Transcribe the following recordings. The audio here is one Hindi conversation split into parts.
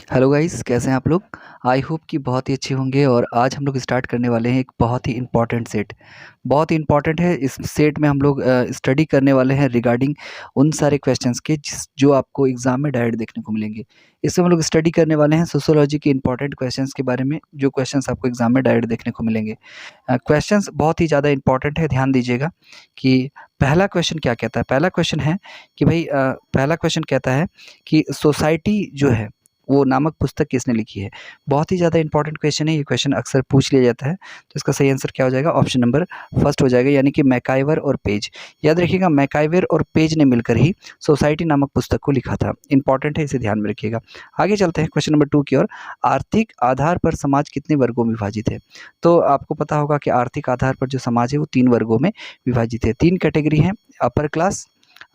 हेलो गाइस, कैसे हैं आप लोग। आई होप कि बहुत ही अच्छे होंगे। और आज हम लोग स्टार्ट करने वाले हैं एक बहुत ही इम्पॉर्टेंट सेट। बहुत ही इम्पॉर्टेंट है। इस सेट में हम लोग स्टडी करने वाले हैं रिगार्डिंग उन सारे क्वेश्चंस के जो आपको एग्जाम में डायरेक्ट देखने को मिलेंगे। इसमें हम लोग स्टडी करने वाले हैं सोशियोलॉजी के इंपॉर्टेंट क्वेश्चंस के बारे में, जो क्वेश्चंस आपको एग्जाम में डायरेक्ट देखने को मिलेंगे। क्वेश्चंस बहुत ही ज़्यादा इंपॉर्टेंट है, ध्यान दीजिएगा कि पहला क्वेश्चन क्या कहता है। पहला क्वेश्चन है कि भाई पहला क्वेश्चन कहता है कि सोसाइटी जो है वो नामक पुस्तक किसने लिखी है। बहुत ही ज़्यादा इंपॉर्टेंट क्वेश्चन है। ये क्वेश्चन अक्सर पूछ लिया जाता है, तो इसका सही आंसर क्या हो जाएगा, ऑप्शन नंबर फर्स्ट हो जाएगा, यानी कि मैकाइवर और पेज। याद रखिएगा, मैकाइवर और पेज ने मिलकर ही सोसाइटी नामक पुस्तक को लिखा था। इंपॉर्टेंट है, इसे ध्यान में रखिएगा। आगे चलते हैं क्वेश्चन नंबर 2 की ओर। आर्थिक आधार पर समाज कितने वर्गों में विभाजित है। तो आपको पता होगा कि आर्थिक आधार पर जो समाज है वो 3 वर्गों में विभाजित है। 3 कैटेगरी हैं, अपर क्लास,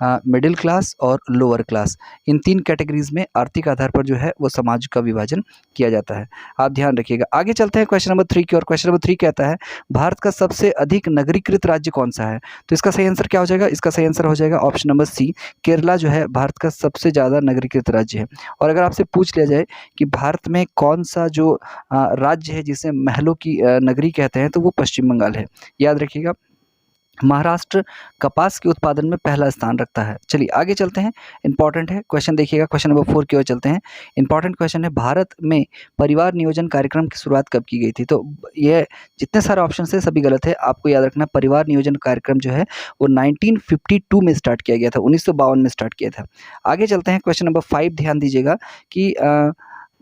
मिडिल क्लास और लोअर क्लास। इन 3 कैटेगरीज में आर्थिक आधार पर जो है वो समाज का विभाजन किया जाता है। आप ध्यान रखिएगा। आगे चलते हैं क्वेश्चन नंबर 3 की ओर। क्वेश्चन नंबर 3 कहता है भारत का सबसे अधिक नगरीकृत राज्य कौन सा है। तो इसका सही आंसर क्या हो जाएगा, इसका सही आंसर हो जाएगा ऑप्शन नंबर सी, केरला जो है भारत का सबसे ज़्यादा नगरीकृत राज्य है। और अगर आपसे पूछ लिया जाए कि भारत में कौन सा जो राज्य है जिसे महलों की नगरी कहते हैं, तो वो पश्चिम बंगाल है। याद रखिएगा। महाराष्ट्र कपास के उत्पादन में पहला स्थान रखता है। चलिए आगे चलते हैं। इंपॉर्टेंट है क्वेश्चन, देखिएगा क्वेश्चन नंबर 4 की ओर चलते हैं। इंपॉर्टेंट क्वेश्चन है, भारत में परिवार नियोजन कार्यक्रम की शुरुआत कब की गई थी। तो ये जितने सारे ऑप्शन है सभी गलत है। आपको याद रखना, परिवार नियोजन कार्यक्रम जो है वो 1952 में स्टार्ट किया गया था, 1952 में स्टार्ट किया था। आगे चलते हैं क्वेश्चन नंबर 5, ध्यान दीजिएगा कि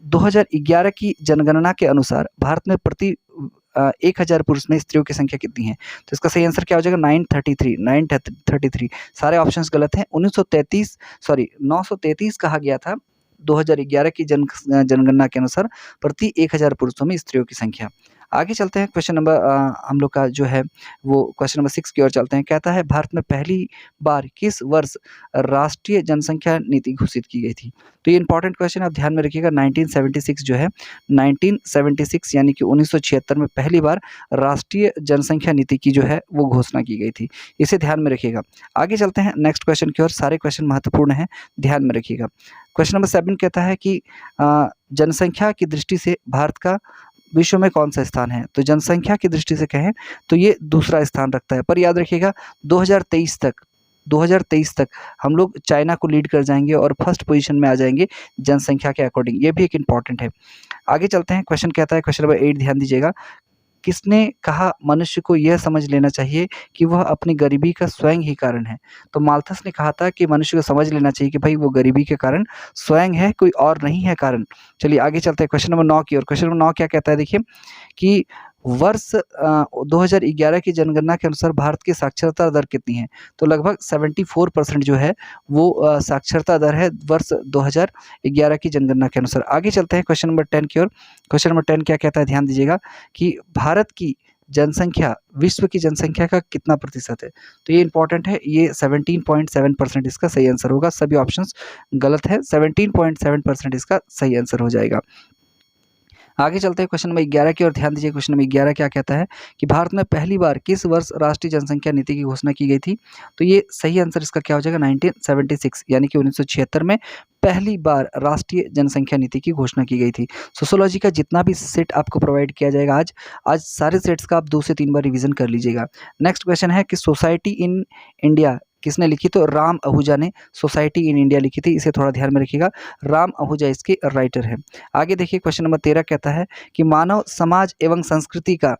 2011 की जनगणना के अनुसार भारत में प्रति 1000 पुरुष में स्त्रियों की संख्या कितनी है। तो इसका सही आंसर क्या हो जाएगा, 933। सारे ऑप्शंस गलत हैं। 933 कहा गया था 2011 की जनगणना के अनुसार प्रति 1000 पुरुषों में स्त्रियों की संख्या। आगे चलते हैं क्वेश्चन नंबर हम लोग का जो है वो क्वेश्चन नंबर 6 की ओर चलते हैं। कहता है भारत में पहली बार किस वर्ष राष्ट्रीय जनसंख्या नीति घोषित की गई थी। तो ये इंपॉर्टेंट क्वेश्चन आप ध्यान में रखिएगा। 1976 जो है, 1976 यानी कि 1976 में पहली बार राष्ट्रीय जनसंख्या नीति की जो है वो घोषणा की गई थी। इसे ध्यान में रखिएगा। आगे चलते हैं नेक्स्ट क्वेश्चन की ओर। सारे क्वेश्चन महत्वपूर्ण हैं, ध्यान में रखिएगा। क्वेश्चन नंबर 7 कहता है कि जनसंख्या की दृष्टि से भारत का विश्व में कौन सा स्थान है। तो जनसंख्या की दृष्टि से कहें तो ये दूसरा स्थान रखता है। पर याद रखिएगा 2023 तक हम लोग चाइना को लीड कर जाएंगे और फर्स्ट पोजीशन में आ जाएंगे जनसंख्या के अकॉर्डिंग। ये भी एक इम्पॉर्टेंट है। आगे चलते हैं। क्वेश्चन कहता है, क्वेश्चन नंबर 8 ध्यान दीजिएगा, किसने कहा मनुष्य को यह समझ लेना चाहिए कि वह अपनी गरीबी का स्वयं ही कारण है। तो माल्थस ने कहा था कि मनुष्य को समझ लेना चाहिए कि भाई वो गरीबी के कारण स्वयं है, कोई और नहीं है कारण। चलिए आगे चलते हैं क्वेश्चन नंबर 9 की ओर। क्वेश्चन नंबर 9 क्या कहता है, देखिए कि वर्ष 2011 की जनगणना के अनुसार भारत की साक्षरता दर कितनी है। तो लगभग 74% जो है वो साक्षरता दर है वर्ष 2011 की जनगणना के अनुसार। आगे चलते हैं क्वेश्चन नंबर 10 की ओर। क्वेश्चन नंबर 10 क्या कहता है, ध्यान दीजिएगा कि भारत की जनसंख्या विश्व की जनसंख्या का कितना प्रतिशत है। तो ये इंपॉर्टेंट है। ये 17.7% इसका सही आंसर होगा। सभी ऑप्शंस गलत है। 17.7% इसका सही आंसर हो जाएगा। आगे चलते हैं क्वेश्चन नंबर 11 की ओर। ध्यान दीजिए क्वेश्चन नंबर 11 क्या कहता है कि भारत में पहली बार किस वर्ष राष्ट्रीय जनसंख्या नीति की घोषणा की गई थी। तो ये सही आंसर इसका क्या हो जाएगा, 1976 यानी कि 1976 में पहली बार राष्ट्रीय जनसंख्या नीति की घोषणा की गई थी। सोशियोलॉजी का जितना भी सेट आपको प्रोवाइड किया जाएगा आज सारे सेट्स का आप 2 से 3 बार रिवीजन कर लीजिएगा। नेक्स्ट क्वेश्चन है कि सोसाइटी इन इंडिया किसने लिखी। तो राम आहूजा ने सोसाइटी इन इंडिया लिखी थी। इसे थोड़ा ध्यान में रखिएगा, राम आहूजा इसके राइटर हैं। आगे देखिए क्वेश्चन नंबर 13 कहता है कि मानव समाज एवं संस्कृति का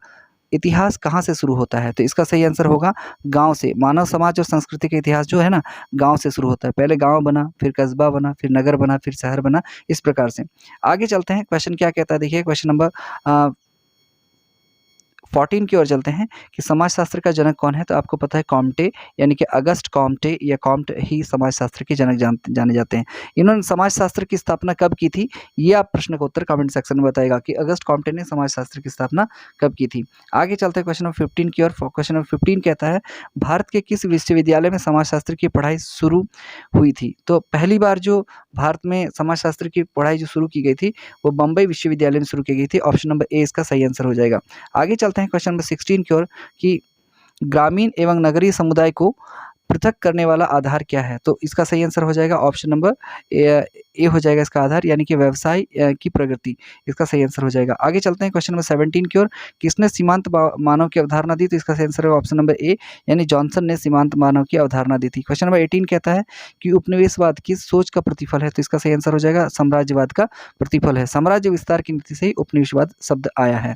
इतिहास कहाँ से शुरू होता है। तो इसका सही आंसर होगा गांव से। मानव समाज और संस्कृति का इतिहास जो है ना, गांव से शुरू होता है। पहले गांव बना, फिर कस्बा बना, फिर नगर बना, फिर शहर बना, इस प्रकार से। आगे चलते हैं। क्वेश्चन क्या कहता है, देखिए क्वेश्चन नंबर 14 की ओर चलते हैं कि समाजशास्त्र का जनक कौन है। तो आपको पता है कॉम्टे, यानी कि अगस्ट कॉम्टे या कॉम्ट ही समाजशास्त्र के जनक जाने जाते हैं। इन्होंने समाजशास्त्र की स्थापना कब की थी, ये आप प्रश्न का उत्तर कमेंट सेक्शन में बताएगा कि अगस्ट कॉम्टे ने समाजशास्त्र की स्थापना कब की थी। आगे चलते हैं क्वेश्चन नंबर 15 की ओर। क्वेश्चन नंबर 15 कहता है भारत के किस विश्वविद्यालय में समाजशास्त्र की पढ़ाई शुरू हुई थी। तो पहली बार जो भारत में समाजशास्त्र की पढ़ाई जो शुरू की गई थी वो बम्बई विश्वविद्यालय में शुरू की गई थी। ऑप्शन नंबर ए इसका सही आंसर हो जाएगा। आगे चलते हैं क्वेश्चन नंबर 16 की ओर कि ग्रामीण एवं नगरीय समुदाय को पृथक करने वाला आधार क्या है? तो इसका सही आंसर हो जाएगा ऑप्शन नंबर ए हो जाएगा इसका आधार, यानी कि व्यवसाय की प्रगति, इसका सही आंसर हो जाएगा। आगे चलते हैं क्वेश्चन नंबर 17 की ओर। किसने सीमांत मानव की अवधारणा दी? तो इसका सही आंसर है ऑप्शन नंबर ए, यानी जॉनसन ने सीमांत मानव की अवधारणा दी थी। क्वेश्चन नंबर 18 कहता है कि उपनिवेशवाद किस सोच का प्रतिफल है? तो इसका सही आंसर हो जाएगा साम्राज्यवाद का प्रतिफल है। साम्राज्य विस्तार की नीति से ही उपनिवेशवाद शब्द आया है।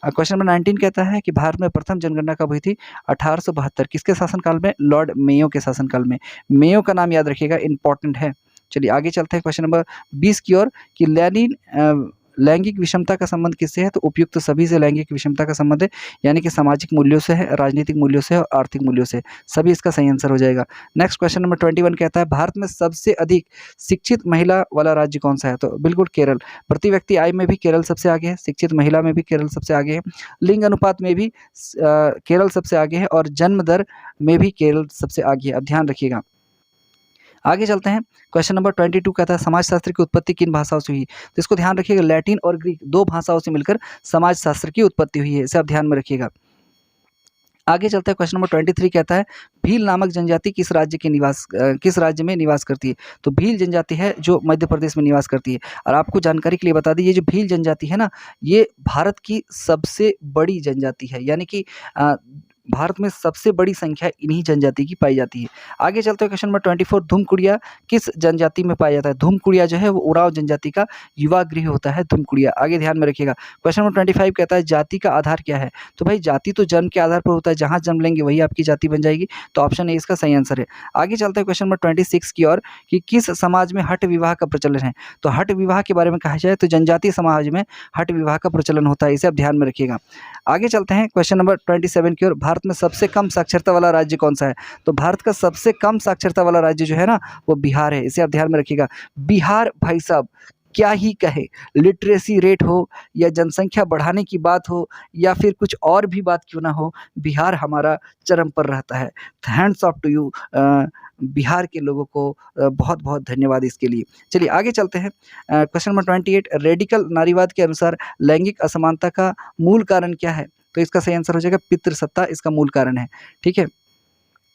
क्वेश्चन नंबर 19 कहता है कि भारत में प्रथम जनगणना कब हुई थी? 1872। किसके शासनकाल में? लॉर्ड मेयो के शासनकाल में। मेयो का नाम याद रखिएगा, इंपॉर्टेंट है। चलिए आगे चलते हैं क्वेश्चन नंबर 20 की ओर कि लैंगिक विषमता का संबंध किससे है? तो उपयुक्त सभी से लैंगिक विषमता का संबंध है, यानी कि सामाजिक मूल्यों से है, राजनीतिक मूल्यों से और आर्थिक मूल्यों से, सभी इसका सही आंसर हो जाएगा। नेक्स्ट क्वेश्चन नंबर 21 कहता है भारत में सबसे अधिक शिक्षित महिला वाला राज्य कौन सा है? तो बिल्कुल केरल। प्रति व्यक्ति आय में भी केरल सबसे आगे है, शिक्षित महिला में भी केरल सबसे आगे है, लिंग अनुपात में भी केरल सबसे आगे है और जन्म दर में भी केरल सबसे आगे है। अब ध्यान रखिएगा। आगे चलते हैं क्वेश्चन नंबर 22 कहता है समाजशास्त्र की उत्पत्ति किन भाषाओं से हुई? तो इसको ध्यान रखिएगा, लैटिन और ग्रीक दो भाषाओं से मिलकर समाजशास्त्र की उत्पत्ति हुई है, इसे आप ध्यान में रखिएगा। आगे चलते हैं क्वेश्चन नंबर 23 कहता है भील नामक जनजाति किस राज्य में निवास करती है? तो भील जनजाति है जो मध्य प्रदेश में निवास करती है। और आपको जानकारी के लिए बता दी, ये जो भील जनजाति है ना, ये भारत की सबसे बड़ी जनजाति है, यानी कि भारत में सबसे बड़ी संख्या इन्हीं जनजाति की पाई जाती है। आगे चलते हैं क्वेश्चन नंबर 24 धूमकुड़िया किस जनजाति में पाया जाता है? धूमकुड़िया जो है वो उरांव जनजाति का युवा गृह होता है धूमकुड़िया। आगे ध्यान में रखिएगा। क्वेश्चन नंबर 25 कहता है जाति का आधार क्या है? तो भाई जाति तो जन्म के आधार पर होता है, जहाँ जन्म लेंगे वही आपकी जाति बन जाएगी, तो ऑप्शन ए इसका सही आंसर है। आगे चलते हैं क्वेश्चन नंबर 26 की ओर कि किस समाज में हठ विवाह का प्रचलन है? तो हठ विवाह के बारे में कहा जाए तो जनजातीय समाज में हठ विवाह का प्रचलन होता है, इसे आप ध्यान में रखिएगा। आगे चलते हैं क्वेश्चन नंबर 27 की ओर भारत में सबसे कम साक्षरता वाला राज्य कौन सा है? तो भारत का सबसे कम साक्षरता वाला राज्य जो है ना वो बिहार है, इसे आप ध्यान में रखिएगा। बिहार भाई साहब क्या ही कहे, लिटरेसी रेट हो या जनसंख्या बढ़ाने की बात हो या फिर कुछ और भी बात क्यों ना हो, बिहार हमारा चरम पर रहता है। Hands off to you Bihar के लोगों को बहुत बहुत धन्यवाद इसके लिए। चलिए आगे चलते हैं क्वेश्चन नंबर 28 रेडिकल नारीवाद के अनुसार लैंगिक असमानता का मूल कारण क्या है? तो इसका सही आंसर हो जाएगा पितृसत्ता, इसका मूल कारण है। ठीक है,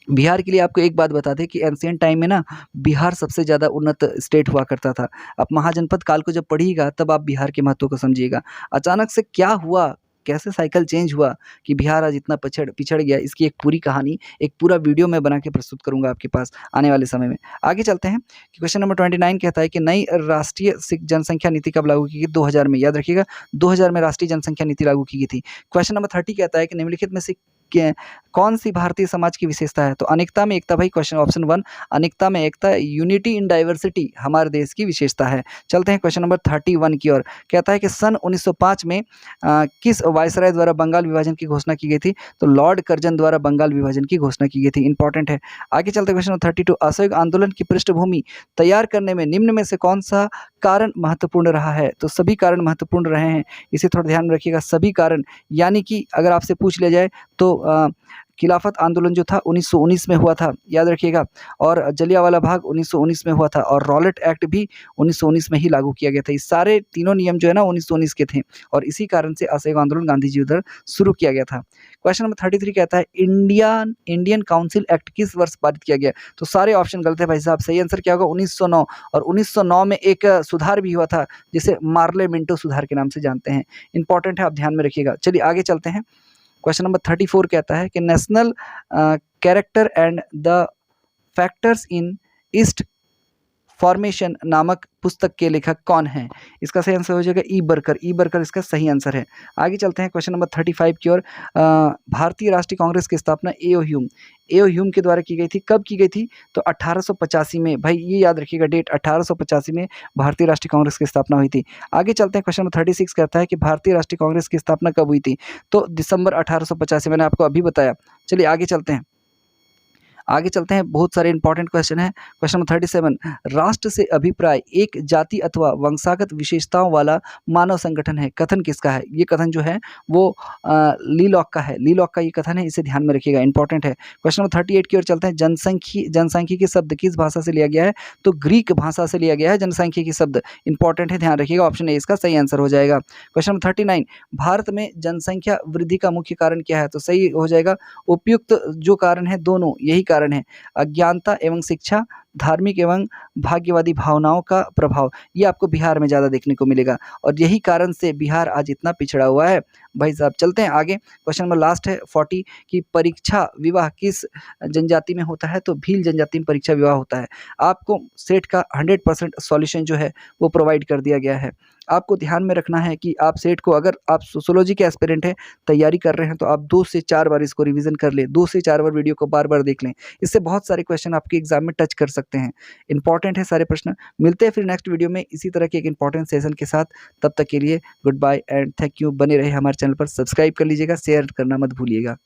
बिहार के लिए आपको एक बात बता दें कि एंशिएंट टाइम में ना बिहार सबसे ज़्यादा उन्नत स्टेट हुआ करता था। आप महाजनपद काल को जब पढ़िएगा तब आप बिहार के महत्व को समझिएगा। अचानक से क्या हुआ, कैसे साइकिल चेंज हुआ कि बिहार आज इतना पिछड़ गया, इसकी एक पूरी कहानी, एक पूरा वीडियो मैं बना के प्रस्तुत करूंगा आपके पास आने वाले समय में। आगे चलते हैं कि क्वेश्चन नंबर 29 कहता है कि नई राष्ट्रीय जनसंख्या नीति कब लागू की गई? 2000 में, याद रखिएगा 2000 में राष्ट्रीय जनसंख्या नीति लागू की गई थी। क्वेश्चन नंबर 30 कहता है कि निम्नलिखित में से कौन सी भारतीय समाज की विशेषता है? तो अनेकता में एकता, भाई क्वेश्चन ऑप्शन 1 अनेकता में एकता, यूनिटी इन डाइवर्सिटी हमारे देश की विशेषता है। चलते हैं क्वेश्चन नंबर 31 की ओर। कहता है कि सन 1905 में किस वायसराय द्वारा बंगाल विभाजन की घोषणा की गई थी? तो लॉर्ड कर्जन द्वारा बंगाल विभाजन की घोषणा की गई थी, इंपॉर्टेंट है। आगे चलते क्वेश्चन नंबर 32 असहयोग आंदोलन की पृष्ठभूमि तैयार करने में निम्न में से कौन सा कारण महत्वपूर्ण रहा है? तो सभी कारण महत्वपूर्ण रहे हैं, इसे थोड़ा ध्यान में रखिएगा। सभी कारण यानी कि अगर आपसे पूछ लिया जाए तो खिलाफत आंदोलन जो था 1919 में हुआ था, याद रखिएगा, और जलियांवाला बाग 1919 में हुआ था और रॉलेट एक्ट भी 1919 में ही लागू किया गया था। ये सारे तीनों नियम जो है ना 1919 के थे और इसी कारण से असहयोग आंदोलन गांधी जी उधर शुरू किया गया था। क्वेश्चन नंबर 33 कहता है इंडियन काउंसिल एक्ट किस वर्ष पारित किया गया? तो सारे ऑप्शन गलत है भाई साहब, सही आंसर क्या होगा? 1909। और 1909 में एक सुधार भी हुआ था जिसे मार्ले मिंटो सुधार के नाम से जानते हैं, इंपॉर्टेंट है, आप ध्यान में रखिएगा। चलिए आगे चलते हैं। क्वेश्चन नंबर 34 कहता है कि national character and the factors in east formation नामक पुस्तक के लेखक कौन है? इसका सही आंसर हो जाएगा ई बर्कर इसका सही आंसर है। आगे चलते हैं क्वेश्चन नंबर 35 की ओर। भारतीय राष्ट्रीय कांग्रेस की स्थापना एओ ह्यूम के द्वारा की गई थी। कब की गई थी? तो 1885 में, भाई ये याद रखिएगा डेट, 1885 में भारतीय राष्ट्रीय कांग्रेस की स्थापना हुई थी। आगे चलते हैं क्वेश्चन नंबर 36 कहता है कि भारतीय राष्ट्रीय कांग्रेस की स्थापना कब हुई थी? तो दिसंबर 1885, मैंने आपको अभी बताया। चलिए आगे चलते हैं। बहुत सारे इंपॉर्टेंट क्वेश्चन है। क्वेश्चन नंबर 37 राष्ट्र से अभिप्राय एक जाति अथवा वंशागत विशेषताओं वाला मानव संगठन है, कथन किसका है? ये कथन जो है वो लीलॉक का है, लीलॉक का ये कथन है, इसे ध्यान में रखिएगा, इंपॉर्टेंट है। क्वेश्चन नंबर 38 की ओर चलते हैं। जनसांख्यिकी शब्द किस भाषा से लिया गया है? तो ग्रीक भाषा से लिया गया है जनसांख्यिकी शब्द, इंपॉर्टेंट है, ध्यान रखिएगा, ऑप्शन ए इसका सही आंसर हो जाएगा। क्वेश्चन नंबर 39 भारत में जनसंख्या वृद्धि का मुख्य कारण क्या है? तो सही हो जाएगा उपयुक्त जो कारण है दोनों, यही कारण है अज्ञानता एवं शिक्षा, धार्मिक एवं भाग्यवादी भावनाओं का प्रभाव, ये आपको बिहार में ज़्यादा देखने को मिलेगा और यही कारण से बिहार आज इतना पिछड़ा हुआ है। भाई साहब चलते हैं आगे, क्वेश्चन नंबर लास्ट है 40 कि परीक्षा विवाह किस जनजाति में होता है? तो भील जनजाति में परीक्षा विवाह होता है। आपको सेट का 100% सॉल्यूशन जो है वो प्रोवाइड कर दिया गया है। आपको ध्यान में रखना है कि आप सेट को, अगर आप सोशियोलॉजी के एस्पिरेंट हैं, तैयारी कर रहे हैं, तो आप 2 से 4 बार इसको रिवीजन कर लें, 2 से 4 बार वीडियो को बार-बार देख लें। इससे बहुत सारे क्वेश्चन आपके एग्ज़ाम में टच कर सकते हैं। इंपॉर्टेंट है सारे प्रश्न। मिलते हैं फिर नेक्स्ट वीडियो में इसी तरह के एक इंपॉर्टेंट सेशन के साथ। तब तक के लिए good bye and thank you. बने रहे हमारे चैनल पर, सब्सक्राइब कर लीजिएगा, शेयर करना मत भूलिएगा।